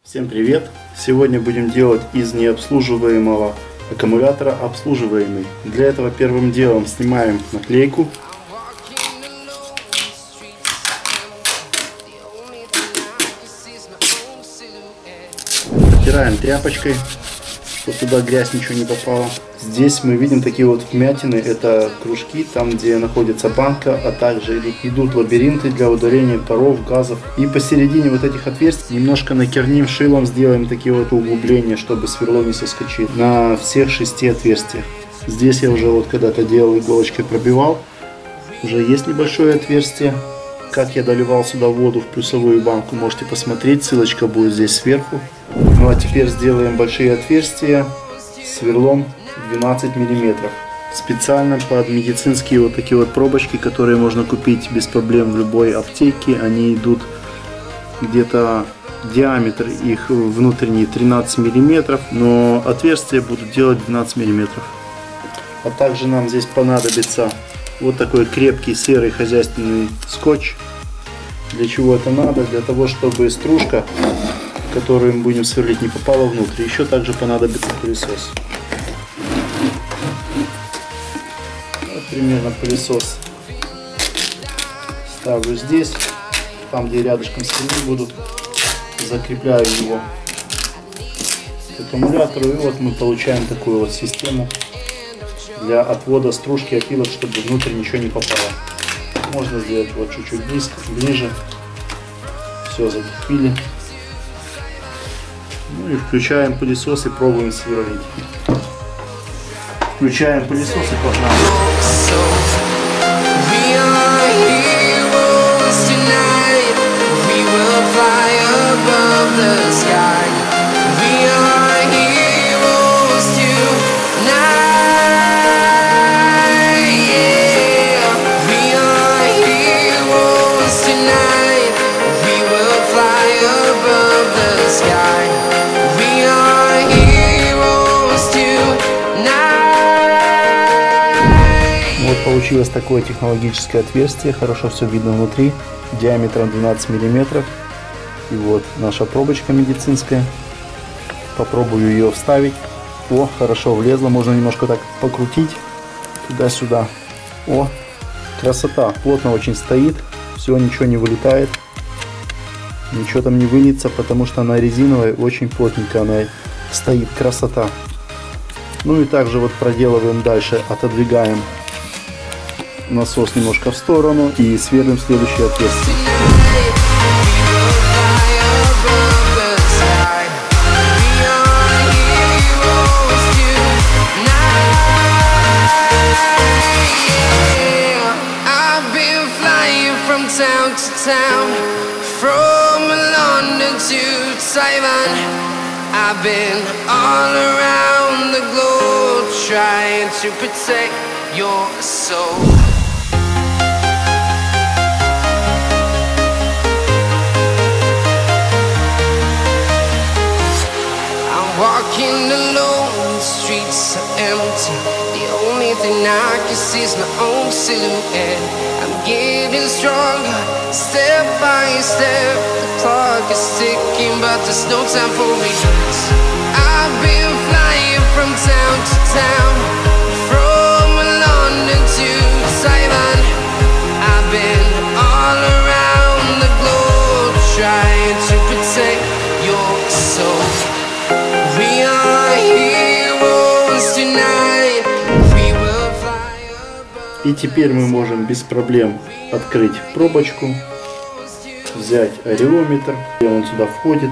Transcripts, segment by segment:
Всем привет! Сегодня будем делать из необслуживаемого аккумулятора обслуживаемый. Для этого первым делом снимаем наклейку. Протираем тряпочкой, чтобы туда грязь ничего не попала. Здесь мы видим такие вот вмятины, это кружки, там где находится банка, а также идут лабиринты для удаления паров, газов. И посередине вот этих отверстий немножко накерним шилом, сделаем такие вот углубления, чтобы сверло не соскочило на всех 6 отверстиях. Здесь я уже вот когда-то делал, иголочкой пробивал, уже есть небольшое отверстие. Как я доливал сюда воду в плюсовую банку, можете посмотреть, ссылочка будет здесь сверху. Ну а теперь сделаем большие отверстия сверлом 12 миллиметров. Специально под медицинские вот такие вот пробочки, которые можно купить без проблем в любой аптеке. Они идут где-то, диаметр их внутренний 13 миллиметров, но отверстия будут делать 12 миллиметров. А также нам здесь понадобится вот такой крепкий серый хозяйственный скотч. Для чего это надо? Для того, чтобы стружка, которую мы будем сверлить, не попала внутрь. Еще также понадобится пылесос. Вот примерно пылесос ставлю здесь, там где рядышком сверлить буду, закрепляю его к аккумулятору, и вот мы получаем такую вот систему для отвода стружки, опилок, чтобы внутрь ничего не попало. Можно сделать вот чуть-чуть ближе. Все, закрепили. Ну и включаем пылесос и пробуем сверлить. Включаем пылесос и погнали. Получилось такое технологическое отверстие, хорошо все видно внутри, диаметром 12 миллиметров. И вот наша пробочка медицинская. Попробую ее вставить. О, хорошо влезла, можно немножко так покрутить туда-сюда. О, красота, плотно очень стоит, все, ничего не вылетает, ничего там не выльется, потому что она резиновая, очень плотненько она стоит, красота. Ну и также вот проделываем дальше, отодвигаем насос немножко в сторону и сверлим следующее отверстие. I've been all around the globe trying to protect your soul. Walking alone, the streets are empty. The only thing I can see is my own silhouette. I'm getting stronger, step by step. The clock is ticking, but there's no time for regrets. I've been flying from town to town, from London to Taiwan. I've been all around the globe trying to protect your soul. И теперь мы можем без проблем открыть пробочку, взять ареометр, и он сюда входит,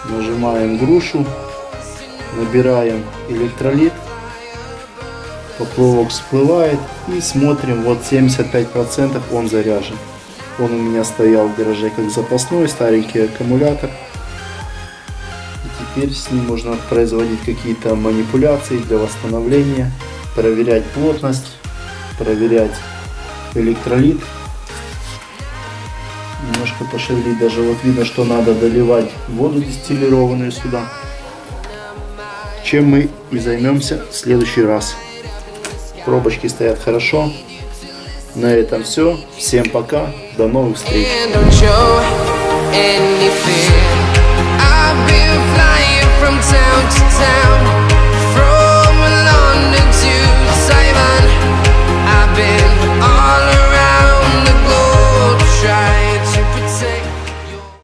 нажимаем грушу, набираем электролит, поплавок всплывает и смотрим, вот 75% он заряжен. Он у меня стоял в гараже как запасной, старенький аккумулятор. И теперь с ним можно производить какие-то манипуляции для восстановления, проверять плотность, проверять электролит. Немножко пошевелить, даже вот видно, что надо доливать воду дистиллированную сюда. Чем мы и займемся в следующий раз. Пробочки стоят хорошо. На этом все. Всем пока. До новых встреч. any fear.